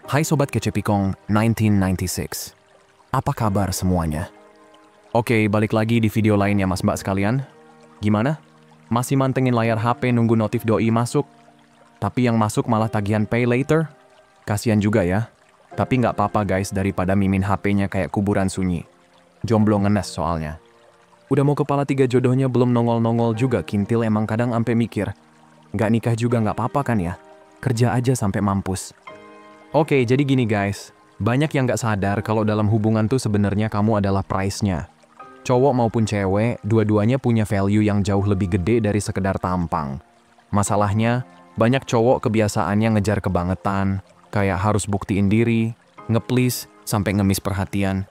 Hai Sobat Kecepikong 1996. Apa kabar semuanya? Oke, balik lagi di video lain ya mas mbak sekalian. Gimana? Masih mantengin layar HP nunggu notif doi masuk? Tapi yang masuk malah tagihan pay later? Kasian juga ya. Tapi nggak apa-apa guys, daripada mimin HP-nya kayak kuburan sunyi. Jomblo ngenes soalnya. Udah mau kepala 3 jodohnya belum nongol-nongol juga, kintil emang kadang ampe mikir. Nggak nikah juga nggak apa-apa kan ya? Kerja aja sampai mampus. Oke, jadi gini guys. Banyak yang nggak sadar kalau dalam hubungan tuh sebenarnya kamu adalah price-nya. Cowok maupun cewek, dua-duanya punya value yang jauh lebih gede dari sekedar tampang. Masalahnya, banyak cowok kebiasaannya ngejar kebangetan, kayak harus buktiin diri, nge-please, sampai ngemis perhatian.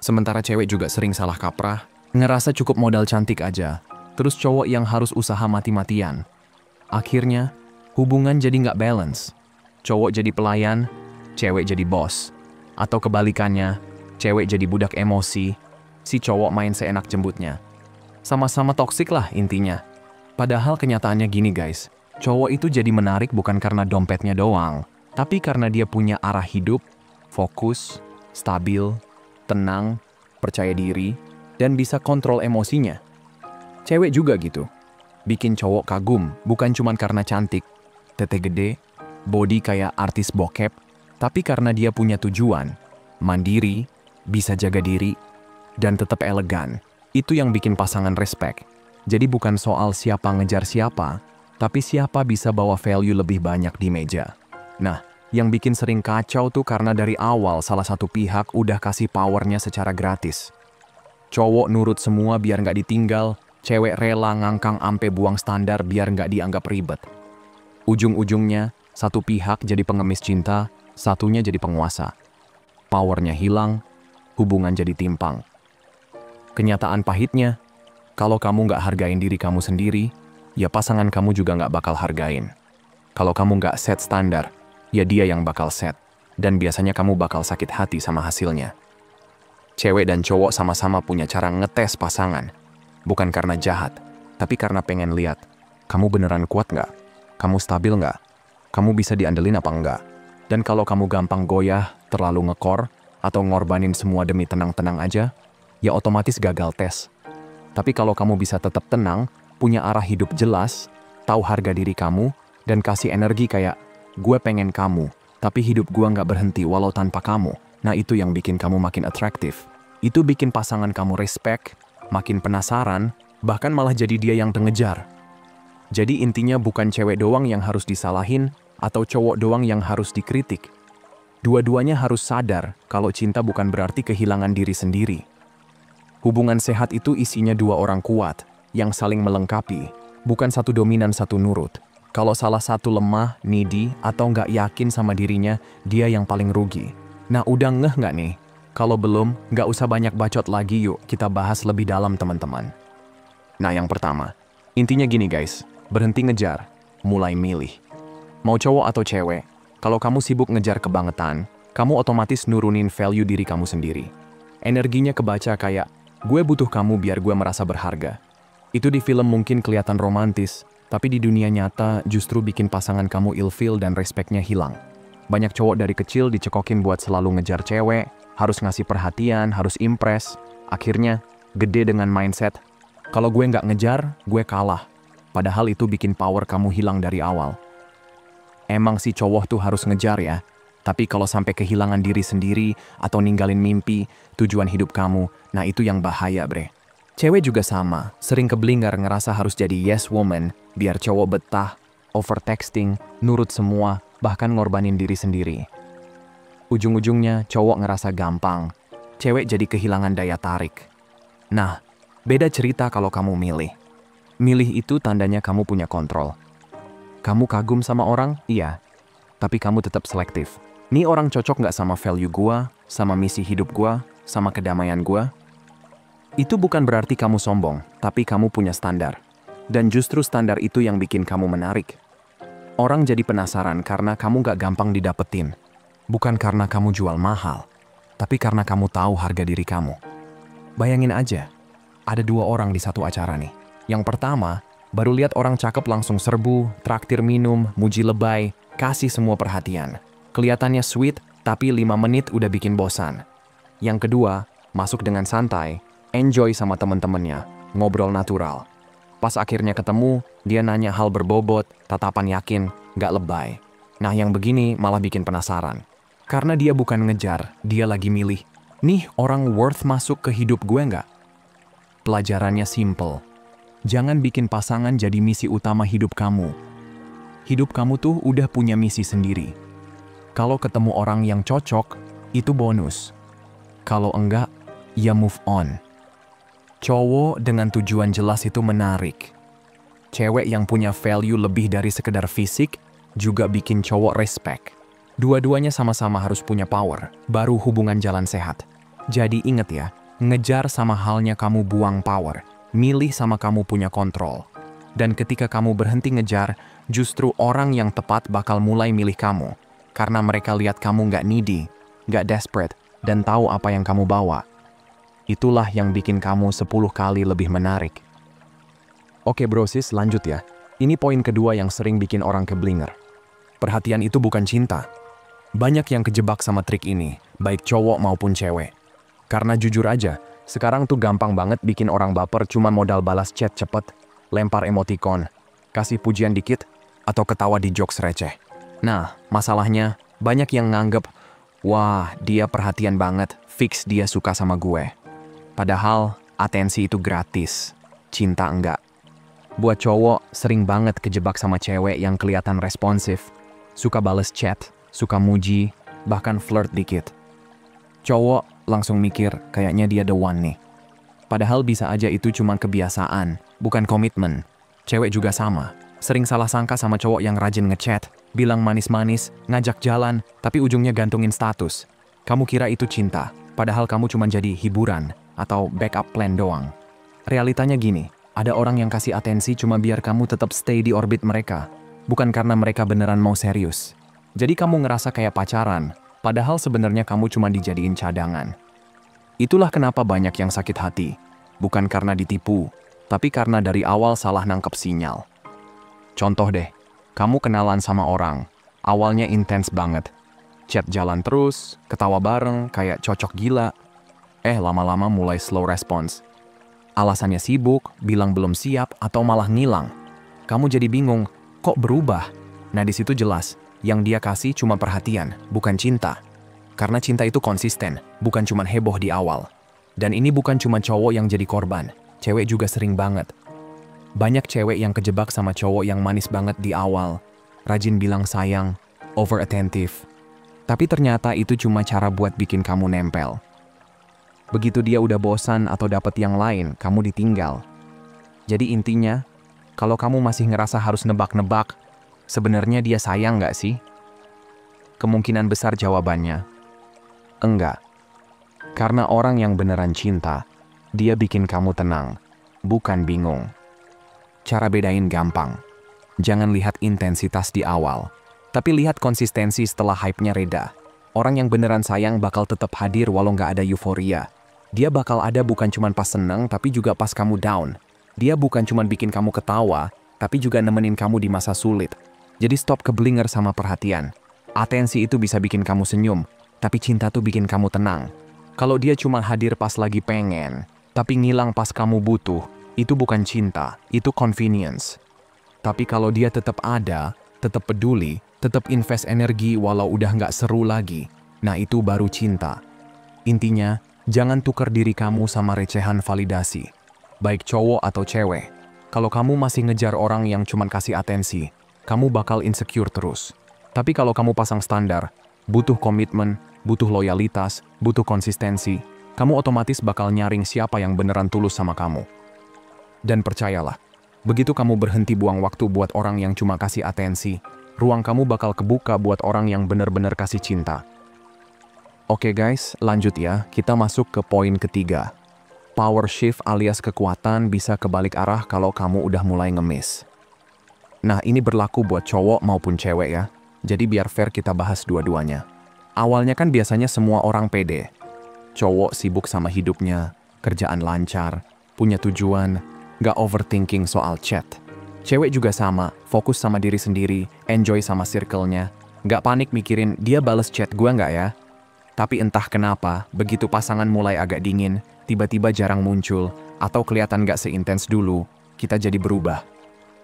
Sementara cewek juga sering salah kaprah, ngerasa cukup modal cantik aja, terus cowok yang harus usaha mati-matian. Akhirnya, hubungan jadi nggak balance. Cowok jadi pelayan, cewek jadi bos. Atau kebalikannya, cewek jadi budak emosi, si cowok main seenak jembutnya. Sama-sama toksik lah intinya. Padahal kenyataannya gini guys, cowok itu jadi menarik bukan karena dompetnya doang, tapi karena dia punya arah hidup, fokus, stabil, tenang, percaya diri, dan bisa kontrol emosinya. Cewek juga gitu. Bikin cowok kagum bukan cuma karena cantik, tete gede, body kayak artis bokep, tapi karena dia punya tujuan, mandiri, bisa jaga diri, dan tetap elegan. Itu yang bikin pasangan respect. Jadi bukan soal siapa ngejar siapa, tapi siapa bisa bawa value lebih banyak di meja. Nah, yang bikin sering kacau tuh karena dari awal salah satu pihak udah kasih powernya secara gratis. Cowok nurut semua biar nggak ditinggal, cewek rela ngangkang ampe buang standar biar nggak dianggap ribet. Ujung-ujungnya, satu pihak jadi pengemis cinta, satunya jadi penguasa. Powernya hilang, hubungan jadi timpang. Kenyataan pahitnya, kalau kamu nggak hargain diri kamu sendiri, ya pasangan kamu juga nggak bakal hargain. Kalau kamu nggak set standar, ya dia yang bakal set. Dan biasanya kamu bakal sakit hati sama hasilnya. Cewek dan cowok sama-sama punya cara ngetes pasangan. Bukan karena jahat, tapi karena pengen lihat, kamu beneran kuat nggak? Kamu stabil nggak? Kamu bisa diandelin apa enggak? Dan kalau kamu gampang goyah, terlalu ngekor, atau ngorbanin semua demi tenang-tenang aja, ya otomatis gagal tes. Tapi kalau kamu bisa tetap tenang, punya arah hidup jelas, tahu harga diri kamu, dan kasih energi kayak, gue pengen kamu, tapi hidup gue nggak berhenti walau tanpa kamu. Nah itu yang bikin kamu makin atraktif. Itu bikin pasangan kamu respect, makin penasaran, bahkan malah jadi dia yang tengejar. Jadi intinya bukan cewek doang yang harus disalahin, atau cowok doang yang harus dikritik. Dua-duanya harus sadar kalau cinta bukan berarti kehilangan diri sendiri. Hubungan sehat itu isinya dua orang kuat, yang saling melengkapi, bukan satu dominan satu nurut. Kalau salah satu lemah, needy, atau nggak yakin sama dirinya, dia yang paling rugi. Nah udah ngeh nggak nih? Kalau belum, nggak usah banyak bacot lagi yuk, kita bahas lebih dalam teman-teman. Nah yang pertama, intinya gini guys, berhenti ngejar, mulai milih. Mau cowok atau cewek, kalau kamu sibuk ngejar kebangetan, kamu otomatis nurunin value diri kamu sendiri. Energinya kebaca kayak, gue butuh kamu biar gue merasa berharga. Itu di film mungkin kelihatan romantis, tapi di dunia nyata justru bikin pasangan kamu ilfeel dan respectnya hilang. Banyak cowok dari kecil dicekokin buat selalu ngejar cewek, harus ngasih perhatian, harus impress. Akhirnya, gede dengan mindset, kalau gue nggak ngejar, gue kalah. Padahal itu bikin power kamu hilang dari awal. Emang si cowok tuh harus ngejar ya, tapi kalau sampai kehilangan diri sendiri atau ninggalin mimpi, tujuan hidup kamu, nah itu yang bahaya bre. Cewek juga sama, sering keblinger ngerasa harus jadi yes woman, biar cowok betah, overtexting, nurut semua, bahkan ngorbanin diri sendiri. Ujung-ujungnya cowok ngerasa gampang, cewek jadi kehilangan daya tarik. Nah, beda cerita kalau kamu milih. Milih itu tandanya kamu punya kontrol. Kamu kagum sama orang? Iya. Tapi kamu tetap selektif. Nih orang cocok nggak sama value gua, sama misi hidup gua, sama kedamaian gua? Itu bukan berarti kamu sombong, tapi kamu punya standar. Dan justru standar itu yang bikin kamu menarik. Orang jadi penasaran karena kamu nggak gampang didapetin. Bukan karena kamu jual mahal, tapi karena kamu tahu harga diri kamu. Bayangin aja, ada dua orang di satu acara nih. Yang pertama, baru lihat orang cakep langsung serbu, traktir minum, muji lebay, kasih semua perhatian. Kelihatannya sweet, tapi 5 menit udah bikin bosan. Yang kedua, masuk dengan santai, enjoy sama temen-temennya, ngobrol natural. Pas akhirnya ketemu, dia nanya hal berbobot, tatapan yakin, nggak lebay. Nah yang begini malah bikin penasaran. Karena dia bukan ngejar, dia lagi milih. Nih orang worth masuk ke hidup gue nggak? Pelajarannya simple. Jangan bikin pasangan jadi misi utama hidup kamu. Hidup kamu tuh udah punya misi sendiri. Kalau ketemu orang yang cocok, itu bonus. Kalau enggak, ya move on. Cowok dengan tujuan jelas itu menarik. Cewek yang punya value lebih dari sekedar fisik juga bikin cowok respect. Dua-duanya sama-sama harus punya power, baru hubungan jalan sehat. Jadi inget ya, ngejar sama halnya kamu buang power. Milih sama kamu punya kontrol. Dan ketika kamu berhenti ngejar, justru orang yang tepat bakal mulai milih kamu. Karena mereka lihat kamu nggak needy, nggak desperate, dan tahu apa yang kamu bawa. Itulah yang bikin kamu 10 kali lebih menarik. Oke brosis, lanjut ya. Ini poin kedua yang sering bikin orang keblinger. Perhatian itu bukan cinta. Banyak yang kejebak sama trik ini, baik cowok maupun cewek. Karena jujur aja, sekarang tuh gampang banget bikin orang baper cuma modal balas chat cepet, lempar emoticon, kasih pujian dikit, atau ketawa di jokes receh. Nah, masalahnya banyak yang nganggep, wah dia perhatian banget, fix dia suka sama gue. Padahal atensi itu gratis, cinta enggak. Buat cowok, sering banget kejebak sama cewek yang kelihatan responsif, suka bales chat, suka muji, bahkan flirt dikit. Cowok langsung mikir kayaknya dia the one nih. Padahal bisa aja itu cuma kebiasaan, bukan komitmen. Cewek juga sama, sering salah sangka sama cowok yang rajin ngechat, bilang manis-manis, ngajak jalan, tapi ujungnya gantungin status. Kamu kira itu cinta, padahal kamu cuma jadi hiburan atau backup plan doang. Realitanya gini, ada orang yang kasih atensi cuma biar kamu tetap stay di orbit mereka, bukan karena mereka beneran mau serius. Jadi kamu ngerasa kayak pacaran, padahal sebenarnya kamu cuma dijadiin cadangan. Itulah kenapa banyak yang sakit hati, bukan karena ditipu, tapi karena dari awal salah nangkep sinyal. Contoh deh, kamu kenalan sama orang, awalnya intens banget. Chat jalan terus, ketawa bareng, kayak cocok gila. Lama-lama mulai slow response. Alasannya sibuk, bilang belum siap, atau malah ngilang. Kamu jadi bingung, kok berubah? Nah di situ jelas, yang dia kasih cuma perhatian, bukan cinta. Karena cinta itu konsisten, bukan cuma heboh di awal. Dan ini bukan cuma cowok yang jadi korban, cewek juga sering banget. Banyak cewek yang kejebak sama cowok yang manis banget di awal, rajin bilang sayang, over attentive. Tapi ternyata itu cuma cara buat bikin kamu nempel. Begitu dia udah bosan atau dapet yang lain, kamu ditinggal. Jadi intinya, kalau kamu masih ngerasa harus nebak-nebak, sebenarnya dia sayang nggak sih? Kemungkinan besar jawabannya, enggak. Karena orang yang beneran cinta, dia bikin kamu tenang, bukan bingung. Cara bedain gampang. Jangan lihat intensitas di awal, tapi lihat konsistensi setelah hype-nya reda. Orang yang beneran sayang bakal tetap hadir walau nggak ada euforia. Dia bakal ada bukan cuma pas seneng, tapi juga pas kamu down. Dia bukan cuma bikin kamu ketawa, tapi juga nemenin kamu di masa sulit. Jadi stop keblinger sama perhatian. Atensi itu bisa bikin kamu senyum, tapi cinta tuh bikin kamu tenang. Kalau dia cuma hadir pas lagi pengen, tapi ngilang pas kamu butuh, itu bukan cinta, itu convenience. Tapi kalau dia tetap ada, tetap peduli, tetap invest energi walau udah nggak seru lagi, nah itu baru cinta. Intinya, jangan tukar diri kamu sama recehan validasi. Baik cowok atau cewek, kalau kamu masih ngejar orang yang cuma kasih atensi, kamu bakal insecure terus. Tapi kalau kamu pasang standar, butuh komitmen, butuh loyalitas, butuh konsistensi, kamu otomatis bakal nyaring siapa yang beneran tulus sama kamu. Dan percayalah, begitu kamu berhenti buang waktu buat orang yang cuma kasih atensi, ruang kamu bakal kebuka buat orang yang bener-bener kasih cinta. Oke guys, lanjut ya, kita masuk ke poin ketiga. Power shift alias kekuatan bisa kebalik arah kalau kamu udah mulai ngemis. Nah ini berlaku buat cowok maupun cewek ya, jadi biar fair kita bahas dua-duanya. Awalnya kan biasanya semua orang pede. Cowok sibuk sama hidupnya, kerjaan lancar, punya tujuan, gak overthinking soal chat. Cewek juga sama, fokus sama diri sendiri, enjoy sama circle-nya. Nggak panik mikirin dia bales chat gua nggak ya. Tapi entah kenapa, begitu pasangan mulai agak dingin, tiba-tiba jarang muncul, atau kelihatan nggak seintens dulu, kita jadi berubah.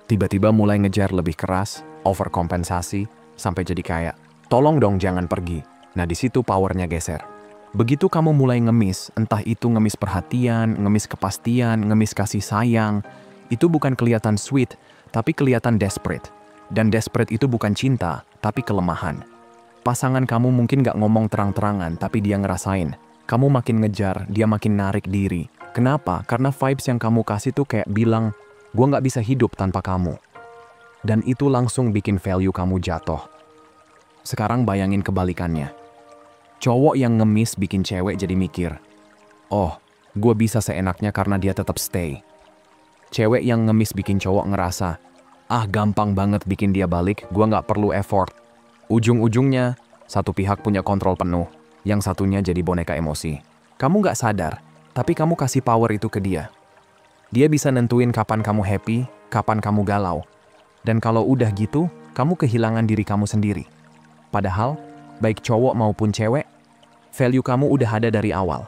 Tiba-tiba mulai ngejar lebih keras, overkompensasi, sampai jadi kayak, tolong dong jangan pergi. Nah di situ powernya geser. Begitu kamu mulai ngemis, entah itu ngemis perhatian, ngemis kepastian, ngemis kasih sayang, itu bukan kelihatan sweet, tapi kelihatan desperate. Dan desperate itu bukan cinta, tapi kelemahan. Pasangan kamu mungkin gak ngomong terang-terangan, tapi dia ngerasain. Kamu makin ngejar, dia makin narik diri. Kenapa? Karena vibes yang kamu kasih tuh kayak bilang, gua gak bisa hidup tanpa kamu. Dan itu langsung bikin value kamu jatuh. Sekarang bayangin kebalikannya. Cowok yang ngemis bikin cewek jadi mikir, oh, gua bisa seenaknya karena dia tetap stay. Cewek yang ngemis bikin cowok ngerasa, gampang banget bikin dia balik, gua gak perlu effort. Ujung-ujungnya, satu pihak punya kontrol penuh, yang satunya jadi boneka emosi. Kamu gak sadar, tapi kamu kasih power itu ke dia. Dia bisa nentuin kapan kamu happy, kapan kamu galau. Dan kalau udah gitu, kamu kehilangan diri kamu sendiri. Padahal, baik cowok maupun cewek, value kamu udah ada dari awal.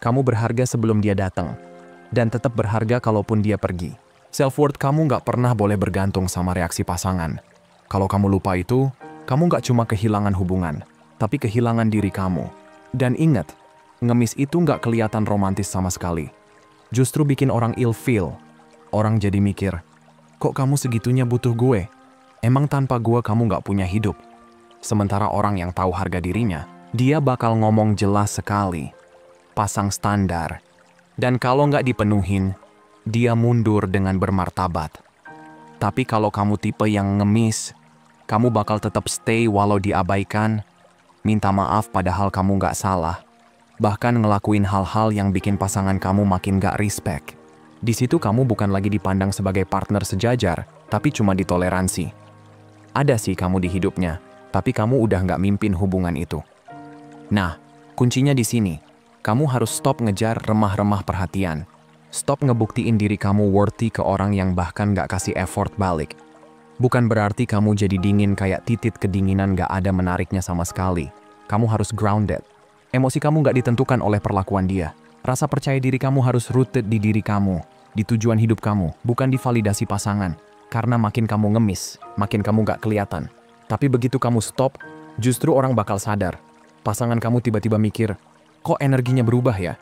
Kamu berharga sebelum dia datang, dan tetap berharga kalaupun dia pergi. Self-worth kamu nggak pernah boleh bergantung sama reaksi pasangan. Kalau kamu lupa itu, kamu nggak cuma kehilangan hubungan, tapi kehilangan diri kamu. Dan ingat, ngemis itu nggak kelihatan romantis sama sekali. Justru bikin orang ilfeel. Orang jadi mikir, kok kamu segitunya butuh gue? Emang tanpa gue kamu nggak punya hidup? Sementara orang yang tahu harga dirinya, dia bakal ngomong jelas sekali. Pasang standar. Dan kalau nggak dipenuhin, dia mundur dengan bermartabat. Tapi kalau kamu tipe yang ngemis, kamu bakal tetap stay walau diabaikan, minta maaf padahal kamu nggak salah, bahkan ngelakuin hal-hal yang bikin pasangan kamu makin nggak respect. Di situ kamu bukan lagi dipandang sebagai partner sejajar, tapi cuma ditoleransi. Ada sih kamu di hidupnya, tapi kamu udah nggak mimpin hubungan itu. Nah, kuncinya di sini. Kamu harus stop ngejar remah-remah perhatian. Stop ngebuktiin diri kamu worthy ke orang yang bahkan gak kasih effort balik. Bukan berarti kamu jadi dingin kayak titit kedinginan gak ada menariknya sama sekali. Kamu harus grounded. Emosi kamu gak ditentukan oleh perlakuan dia. Rasa percaya diri kamu harus rooted di diri kamu, di tujuan hidup kamu, bukan di validasi pasangan. Karena makin kamu ngemis, makin kamu gak kelihatan. Tapi begitu kamu stop, justru orang bakal sadar. Pasangan kamu tiba-tiba mikir, kok energinya berubah ya?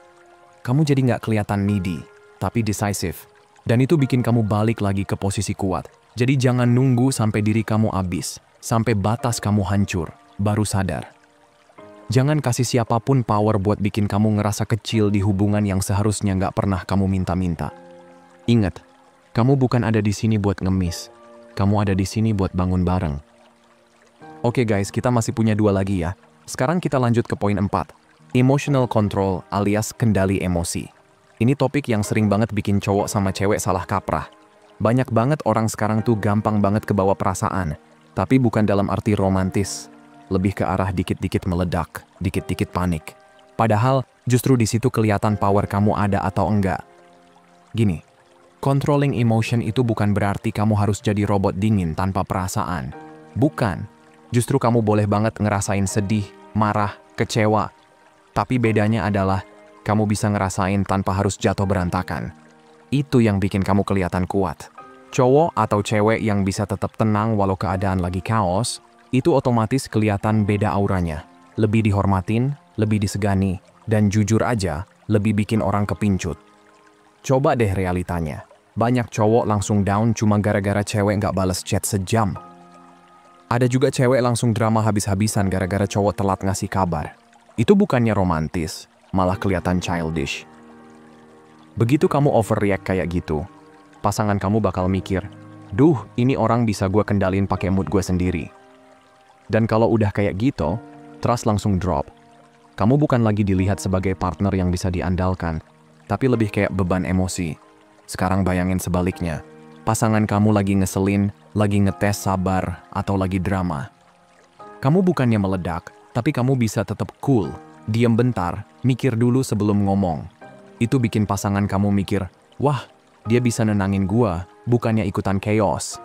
Kamu jadi nggak kelihatan needy, tapi decisive. Dan itu bikin kamu balik lagi ke posisi kuat. Jadi jangan nunggu sampai diri kamu habis, sampai batas kamu hancur, baru sadar. Jangan kasih siapapun power buat bikin kamu ngerasa kecil di hubungan yang seharusnya nggak pernah kamu minta-minta. Ingat, kamu bukan ada di sini buat ngemis. Kamu ada di sini buat bangun bareng. Oke guys, kita masih punya 2 lagi ya. Sekarang kita lanjut ke poin 4. Emotional control alias kendali emosi. Ini topik yang sering banget bikin cowok sama cewek salah kaprah. Banyak banget orang sekarang tuh gampang banget kebawa perasaan. Tapi bukan dalam arti romantis. Lebih ke arah dikit-dikit meledak, dikit-dikit panik. Padahal justru di situ kelihatan power kamu ada atau enggak. Gini, controlling emotion itu bukan berarti kamu harus jadi robot dingin tanpa perasaan. Bukan. Justru kamu boleh banget ngerasain sedih, marah, kecewa. Tapi bedanya adalah, kamu bisa ngerasain tanpa harus jatuh berantakan. Itu yang bikin kamu kelihatan kuat. Cowok atau cewek yang bisa tetap tenang walau keadaan lagi chaos, itu otomatis kelihatan beda auranya. Lebih dihormatin, lebih disegani, dan jujur aja, lebih bikin orang kepincut. Coba deh realitanya. Banyak cowok langsung down cuma gara-gara cewek nggak bales chat sejam. Ada juga cewek langsung drama habis-habisan gara-gara cowok telat ngasih kabar. Itu bukannya romantis, malah kelihatan childish. Begitu kamu overreact kayak gitu, pasangan kamu bakal mikir, duh, ini orang bisa gue kendalin pakai mood gue sendiri. Dan kalau udah kayak gitu, trust langsung drop. Kamu bukan lagi dilihat sebagai partner yang bisa diandalkan, tapi lebih kayak beban emosi. Sekarang bayangin sebaliknya. Pasangan kamu lagi ngeselin, lagi ngetes sabar, atau lagi drama. Kamu bukannya meledak, tapi kamu bisa tetap cool, diam bentar, mikir dulu sebelum ngomong. Itu bikin pasangan kamu mikir, wah, dia bisa nenangin gua, bukannya ikutan chaos.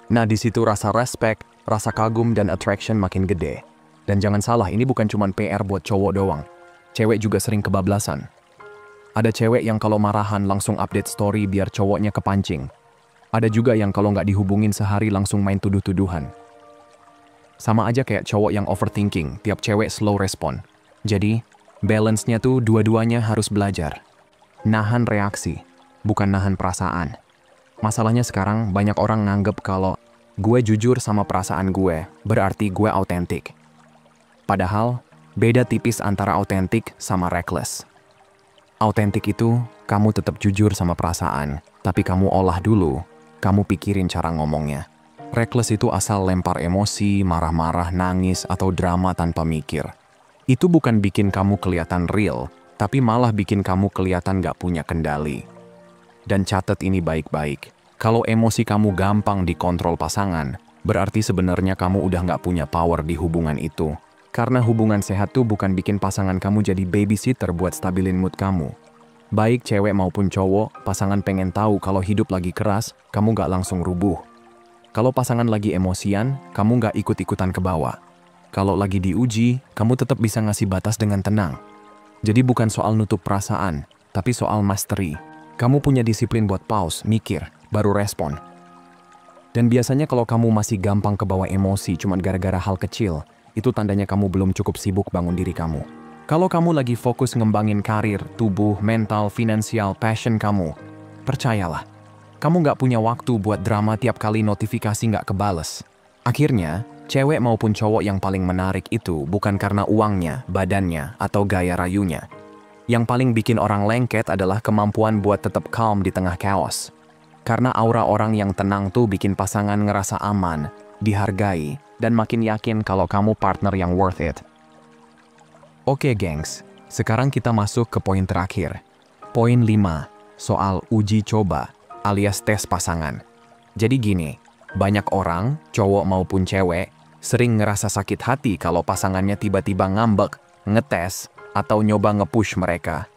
Nah, di situ rasa respect, rasa kagum dan attraction makin gede. Dan jangan salah, ini bukan cuma PR buat cowok doang. Cewek juga sering kebablasan. Ada cewek yang kalau marahan langsung update story biar cowoknya kepancing. Ada juga yang kalau nggak dihubungin sehari langsung main tuduh-tuduhan. Sama aja kayak cowok yang overthinking, tiap cewek slow respon. Jadi, balance-nya tuh dua-duanya harus belajar. Nahan reaksi, bukan nahan perasaan. Masalahnya sekarang banyak orang nganggep kalau gue jujur sama perasaan gue, berarti gue autentik. Padahal, beda tipis antara autentik sama reckless. Autentik itu, kamu tetap jujur sama perasaan, tapi kamu olah dulu, kamu pikirin cara ngomongnya. Reckless itu asal lempar emosi, marah-marah, nangis, atau drama tanpa mikir. Itu bukan bikin kamu kelihatan real, tapi malah bikin kamu kelihatan gak punya kendali. Dan catat ini baik-baik, kalau emosi kamu gampang dikontrol pasangan, berarti sebenarnya kamu udah gak punya power di hubungan itu. Karena hubungan sehat tuh bukan bikin pasangan kamu jadi babysitter buat stabilin mood kamu. Baik cewek maupun cowok, pasangan pengen tahu kalau hidup lagi keras, kamu gak langsung rubuh. Kalau pasangan lagi emosian, kamu gak ikut-ikutan ke bawah. Kalau lagi diuji, kamu tetap bisa ngasih batas dengan tenang. Jadi bukan soal nutup perasaan, tapi soal mastery. Kamu punya disiplin buat pause, mikir, baru respon. Dan biasanya kalau kamu masih gampang kebawa emosi cuma gara-gara hal kecil, itu tandanya kamu belum cukup sibuk bangun diri kamu. Kalau kamu lagi fokus ngembangin karir, tubuh, mental, finansial, passion kamu, percayalah, kamu nggak punya waktu buat drama tiap kali notifikasi nggak kebales. Akhirnya, cewek maupun cowok yang paling menarik itu bukan karena uangnya, badannya, atau gaya rayunya. Yang paling bikin orang lengket adalah kemampuan buat tetap calm di tengah chaos. Karena aura orang yang tenang tuh bikin pasangan ngerasa aman, dihargai, dan makin yakin kalau kamu partner yang worth it. Oke gengs, sekarang kita masuk ke poin terakhir. Poin 5, soal uji coba alias tes pasangan. Jadi gini, banyak orang, cowok maupun cewek, sering ngerasa sakit hati kalau pasangannya tiba-tiba ngambek, ngetes, atau nyoba nge-push mereka.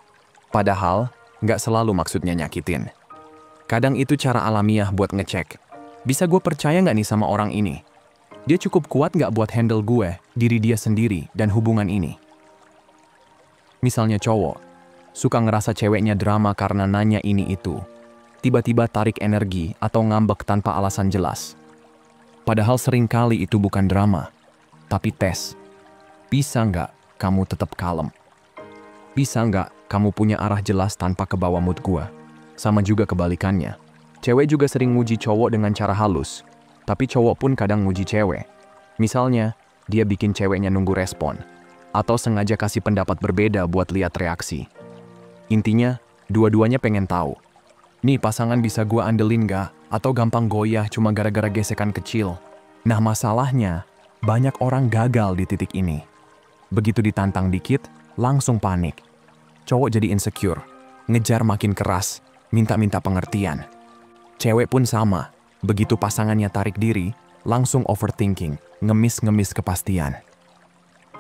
Padahal, nggak selalu maksudnya nyakitin. Kadang itu cara alamiah buat ngecek, bisa gue percaya nggak nih sama orang ini? Dia cukup kuat nggak buat handle gue, diri dia sendiri, dan hubungan ini? Misalnya cowok, suka ngerasa ceweknya drama karena nanya ini itu. Tiba-tiba tarik energi atau ngambek tanpa alasan jelas. Padahal seringkali itu bukan drama, tapi tes. Bisa nggak kamu tetap kalem? Bisa nggak kamu punya arah jelas tanpa kebawa mood gue? Sama juga kebalikannya. Cewek juga sering nguji cowok dengan cara halus, tapi cowok pun kadang nguji cewek. Misalnya, dia bikin ceweknya nunggu respon, atau sengaja kasih pendapat berbeda buat lihat reaksi. Intinya, dua-duanya pengen tahu, nih pasangan bisa gua andelin gak? Atau gampang goyah cuma gara-gara gesekan kecil? Nah masalahnya, banyak orang gagal di titik ini. Begitu ditantang dikit, langsung panik. Cowok jadi insecure, ngejar makin keras, minta-minta pengertian. Cewek pun sama, begitu pasangannya tarik diri, langsung overthinking, ngemis-ngemis kepastian.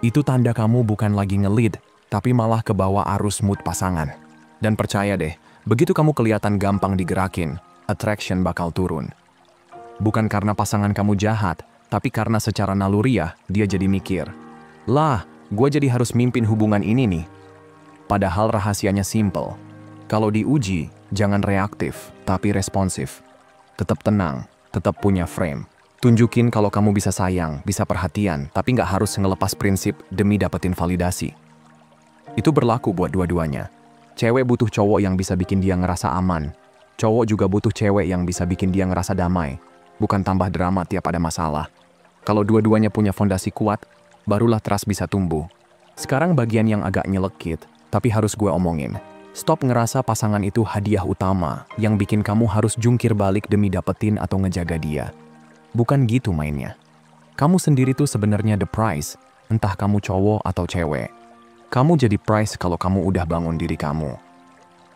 Itu tanda kamu bukan lagi nge-lead, tapi malah kebawa arus mood pasangan. Dan percaya deh, begitu kamu kelihatan gampang digerakin, attraction bakal turun. Bukan karena pasangan kamu jahat, tapi karena secara naluriah dia jadi mikir, lah, gue jadi harus mimpin hubungan ini nih. Padahal rahasianya simple. Kalau diuji, jangan reaktif, tapi responsif. Tetap tenang, tetap punya frame. Tunjukin kalau kamu bisa sayang, bisa perhatian, tapi nggak harus ngelepas prinsip demi dapetin validasi. Itu berlaku buat dua-duanya. Cewek butuh cowok yang bisa bikin dia ngerasa aman. Cowok juga butuh cewek yang bisa bikin dia ngerasa damai, bukan tambah drama tiap ada masalah. Kalau dua-duanya punya fondasi kuat, barulah trust bisa tumbuh. Sekarang bagian yang agak nyelekit, tapi harus gue omongin. Stop ngerasa pasangan itu hadiah utama yang bikin kamu harus jungkir balik demi dapetin atau ngejaga dia. Bukan gitu mainnya. Kamu sendiri tuh sebenarnya the prize, entah kamu cowok atau cewek. Kamu jadi prize kalau kamu udah bangun diri kamu.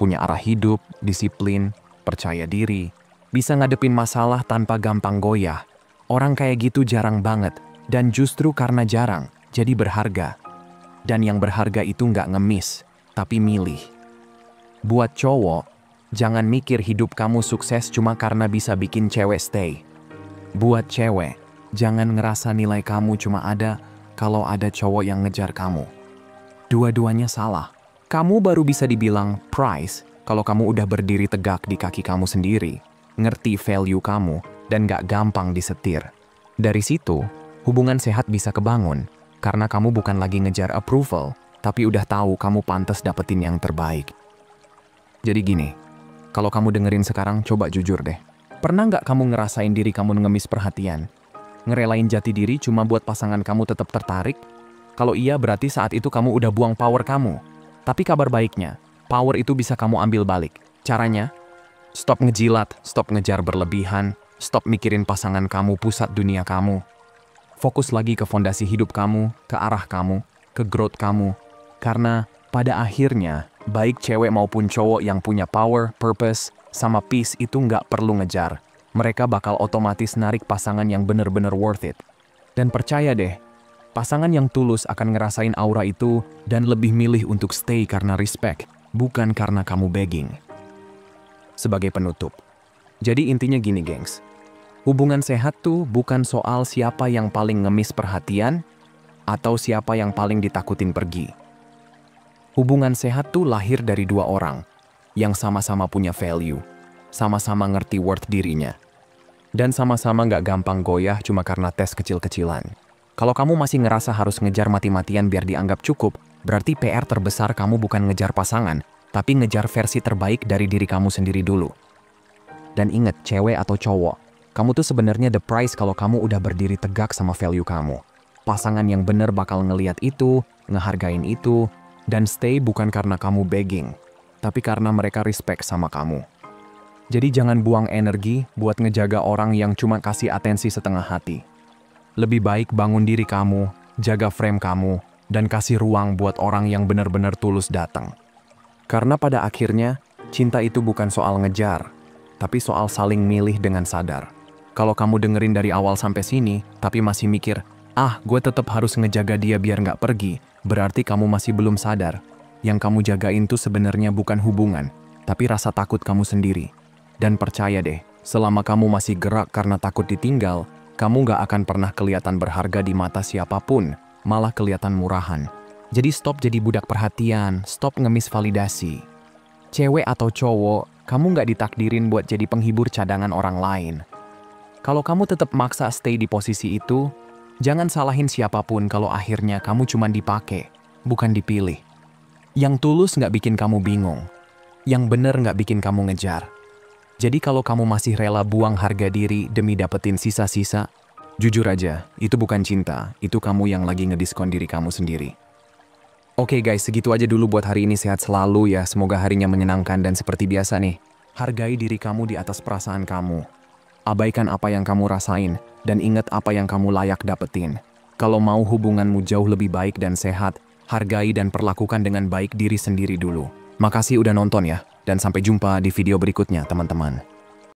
Punya arah hidup, disiplin, percaya diri, bisa ngadepin masalah tanpa gampang goyah. Orang kayak gitu jarang banget, dan justru karena jarang, jadi berharga. Dan yang berharga itu nggak ngemis, tapi milih. Buat cowok, jangan mikir hidup kamu sukses cuma karena bisa bikin cewek stay. Buat cewek, Jangan ngerasa nilai kamu cuma ada kalau ada cowok yang ngejar kamu. Dua-duanya salah. Kamu baru bisa dibilang price kalau kamu udah berdiri tegak di kaki kamu sendiri, ngerti value kamu, dan gak gampang disetir. Dari situ, hubungan sehat bisa kebangun karena kamu bukan lagi ngejar approval, tapi udah tahu kamu pantas dapetin yang terbaik. Jadi gini, kalau kamu dengerin sekarang, coba jujur deh. Pernah nggak kamu ngerasain diri kamu ngemis perhatian? Ngerelain jati diri cuma buat pasangan kamu tetap tertarik? Kalau iya, berarti saat itu kamu udah buang power kamu. Tapi kabar baiknya, power itu bisa kamu ambil balik. Caranya? Stop ngejilat, stop ngejar berlebihan, stop mikirin pasangan kamu pusat dunia kamu. Fokus lagi ke fondasi hidup kamu, ke arah kamu, ke growth kamu. Karena pada akhirnya, baik cewek maupun cowok yang punya power, purpose, sama peace itu nggak perlu ngejar. Mereka bakal otomatis narik pasangan yang bener-bener worth it. Dan percaya deh, pasangan yang tulus akan ngerasain aura itu dan lebih milih untuk stay karena respect, bukan karena kamu begging. Sebagai penutup, jadi intinya gini gengs, hubungan sehat tuh bukan soal siapa yang paling ngemis perhatian atau siapa yang paling ditakutin pergi. Hubungan sehat tuh lahir dari dua orang yang sama-sama punya value, sama-sama ngerti worth dirinya, dan sama-sama nggak gampang goyah cuma karena tes kecil-kecilan. Kalau kamu masih ngerasa harus ngejar mati-matian biar dianggap cukup, berarti PR terbesar kamu bukan ngejar pasangan, tapi ngejar versi terbaik dari diri kamu sendiri dulu. Dan inget, cewek atau cowok, kamu tuh sebenarnya the price kalau kamu udah berdiri tegak sama value kamu. Pasangan yang bener bakal ngeliat itu, ngehargain itu, dan stay bukan karena kamu begging, tapi karena mereka respect sama kamu. Jadi jangan buang energi buat ngejaga orang yang cuma kasih atensi setengah hati. Lebih baik bangun diri kamu, jaga frame kamu, dan kasih ruang buat orang yang benar-benar tulus datang. Karena pada akhirnya, cinta itu bukan soal ngejar, tapi soal saling milih dengan sadar. Kalau kamu dengerin dari awal sampai sini, tapi masih mikir, gue tetap harus ngejaga dia biar nggak pergi, berarti kamu masih belum sadar. Yang kamu jagain tuh sebenarnya bukan hubungan, tapi rasa takut kamu sendiri. Dan percaya deh, selama kamu masih gerak karena takut ditinggal, kamu gak akan pernah kelihatan berharga di mata siapapun, malah kelihatan murahan. Jadi stop jadi budak perhatian, stop ngemis validasi. Cewek atau cowok, kamu gak ditakdirin buat jadi penghibur cadangan orang lain. Kalau kamu tetap maksa stay di posisi itu, jangan salahin siapapun kalau akhirnya kamu cuma dipakai, bukan dipilih. Yang tulus gak bikin kamu bingung, yang bener gak bikin kamu ngejar. Jadi kalau kamu masih rela buang harga diri demi dapetin sisa-sisa, jujur aja, itu bukan cinta, itu kamu yang lagi ngediskon diri kamu sendiri. Oke guys, segitu aja dulu buat hari ini, sehat selalu ya, semoga harinya menyenangkan dan seperti biasa nih, hargai diri kamu di atas perasaan kamu. Abaikan apa yang kamu rasain, dan ingat apa yang kamu layak dapetin. Kalau mau hubunganmu jauh lebih baik dan sehat, hargai dan perlakukan dengan baik diri sendiri dulu. Makasih udah nonton ya. Dan sampai jumpa di video berikutnya, teman-teman.